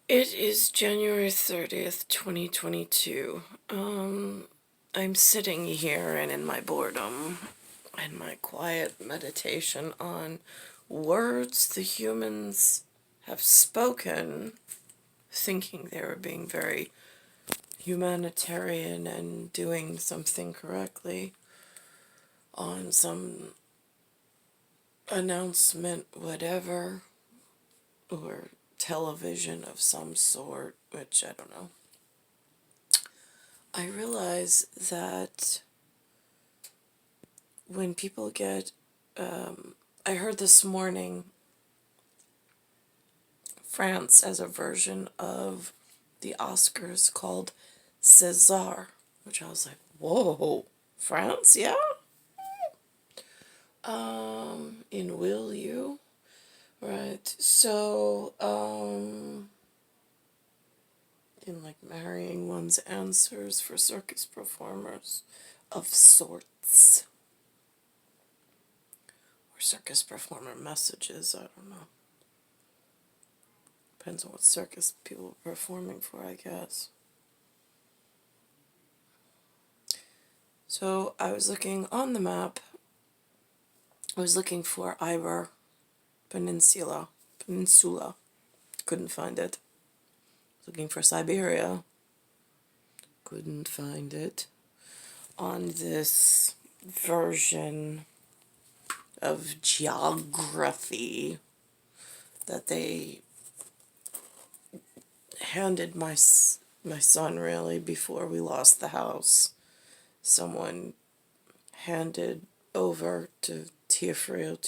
It is January 30th, 2022. I'm sitting here and in my boredom and my quiet meditation on words the humans have spoken, thinking they were being very humanitarian and doing something correctly on some announcement, whatever, or television of some sort, which I don't know. I realize that when people get, I heard this morning, France has a version of the Oscars called César, which I was like, whoa, France, yeah? In Will You? Right, so, in like marrying one's answers for circus performers of sorts. Or circus performer messages, I don't know. Depends on what circus people are performing for, I guess. So I was looking on the map. I was looking for Iber Peninsula. Couldn't find it. Looking for Siberia. Couldn't find it. On this version of geography that they handed my son, really, before we lost the house. Someone handed over to TIMEFRAME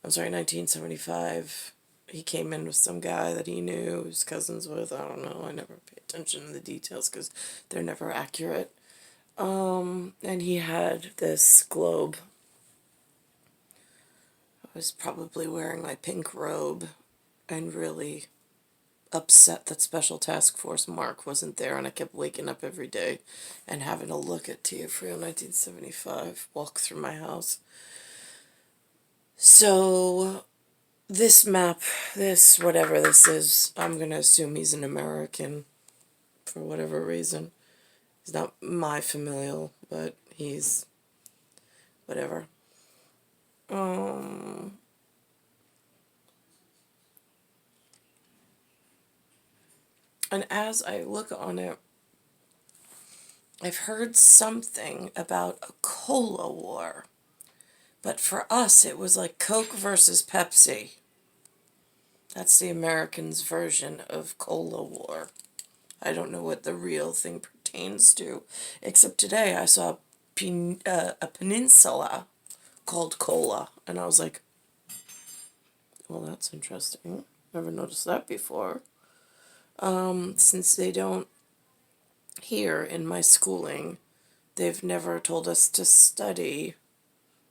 1975. He came in with some guy that he knew, he was cousins with, I don't know, I never pay attention to the details because they're never accurate. And he had this globe. I was probably wearing my pink robe and really upset that Special Task Force MARC wasn't there, and I kept waking up every day and having a look at TIMEFRAME 1975 walk through my house. So this map, this whatever this is, I'm gonna assume he's an American for whatever reason. He's not my familial, but he's whatever. And as I look on it, I've heard something about a cola war. But for us, it was like Coke versus Pepsi. That's the Americans' version of Cola War. I don't know what the real thing pertains to, except today I saw a peninsula called KOLA, and I was like, well, that's interesting. Never noticed that before. Since they don't, here in my schooling, they've never told us to study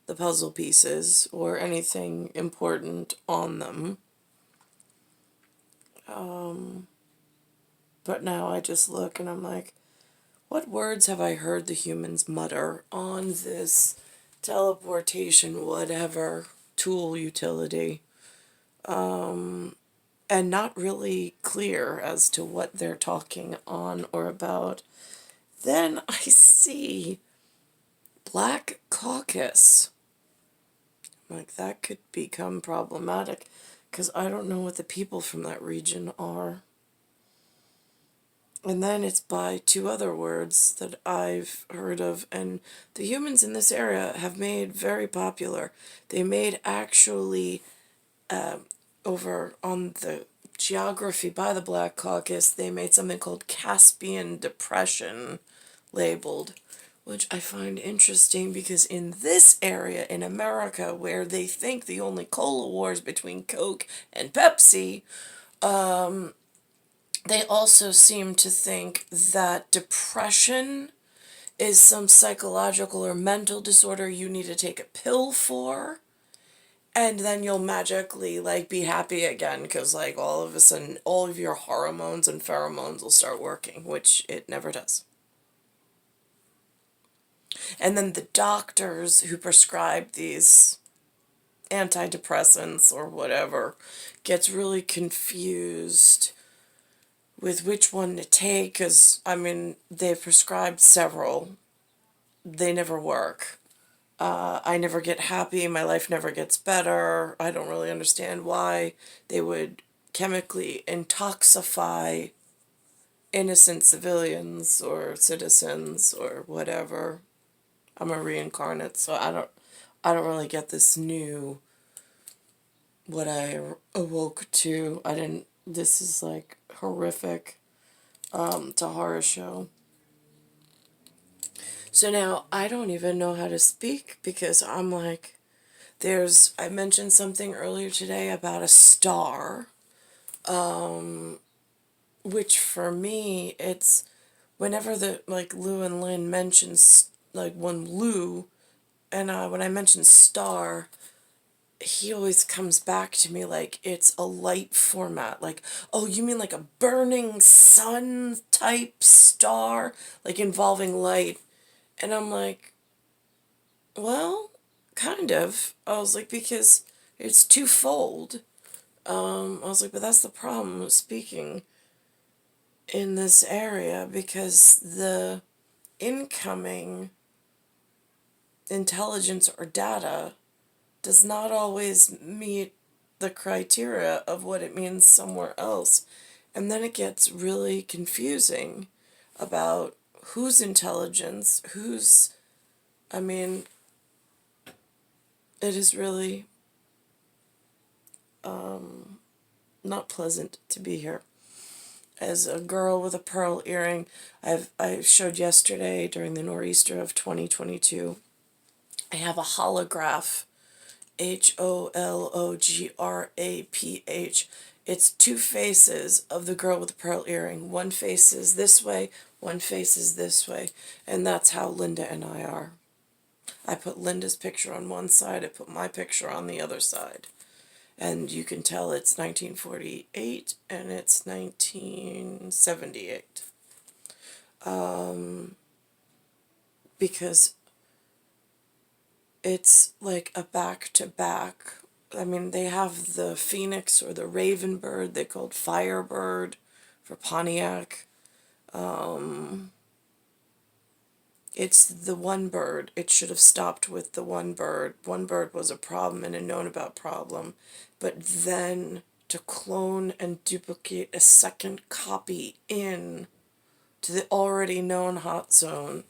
the puzzle pieces or anything important on them. But now I just look and I'm like, what words have I heard the humans mutter on this teleportation whatever tool utility? And not really clear as to what they're talking on or about. Then I see Black Caucus. Like, that could become problematic because I don't know what the people from that region are. And then it's by two other words that I've heard of, and the humans in this area have made very popular. They made actually, over on the geography by the Black Caucus, they made something called Caspian Depression labeled, which I find interesting because in this area in America where they think the only cola war is between Coke and Pepsi, they also seem to think that depression is some psychological or mental disorder you need to take a pill for, and then you'll magically, like, be happy again, because, like, all of a sudden, all of your hormones and pheromones will start working, which it never does. And then the doctors who prescribe these antidepressants or whatever, gets really confused with which one to take, because, I mean, they've prescribed several. They never work. I never get happy. My life never gets better. I don't really understand why they would chemically intoxify innocent civilians or citizens or whatever. I'm a reincarnate, so I don't really get this new, what I awoke to. This is like horrific. It's a horror show. So now I don't even know how to speak, because I'm like, I mentioned something earlier today about a star, which for me, it's whenever like Lou and Lynn mentions, like when Lou and when I mention star, he always comes back to me like it's a light format. Like, oh, you mean like a burning sun type star, like involving light? And I'm like, well, kind of. I was like, because it's twofold. I was like, but that's the problem with speaking in this area, because the incoming intelligence or data does not always meet the criteria of what it means somewhere else. And then it gets really confusing about whose intelligence, I mean, it is really not pleasant to be here. As a girl with a pearl earring, I showed yesterday during the nor'easter of 2022, I have a holograph, HOLOGRAPH. It's two faces of the girl with the pearl earring. One face is this way, one face is this way, and that's how Linda and I are. I put Linda's picture on one side, I put my picture on the other side. And you can tell it's 1948 and it's 1978. Because it's like a back-to-back. I mean, they have the phoenix or the raven bird, they called Firebird for Pontiac. It's the one bird. It should have stopped with the one bird. One bird was a problem and a known about problem. But then to clone and duplicate a second copy in to the already known hot zone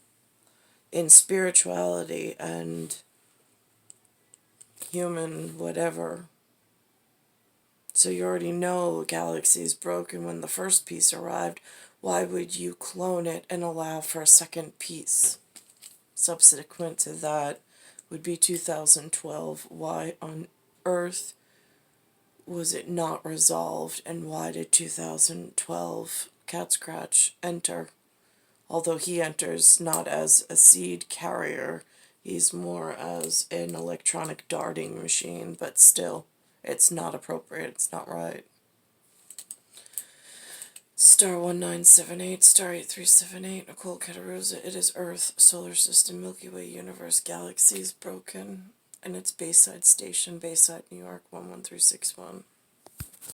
in spirituality and human whatever. So you already know the galaxy is broken when the first piece arrived. Why would you clone it and allow for a second piece? Subsequent to that would be 2012. Why on earth was it not resolved, and why did 2012 Cat Scratch enter? Although he enters not as a seed carrier, he's more as an electronic darting machine, but still, it's not appropriate, it's not right. Star 1978, Star 8378, Nicole, Cattaruzza, it is Earth, Solar System, Milky Way, Universe, Galaxies, broken, and it's Bayside Station, Bayside, New York, 11361.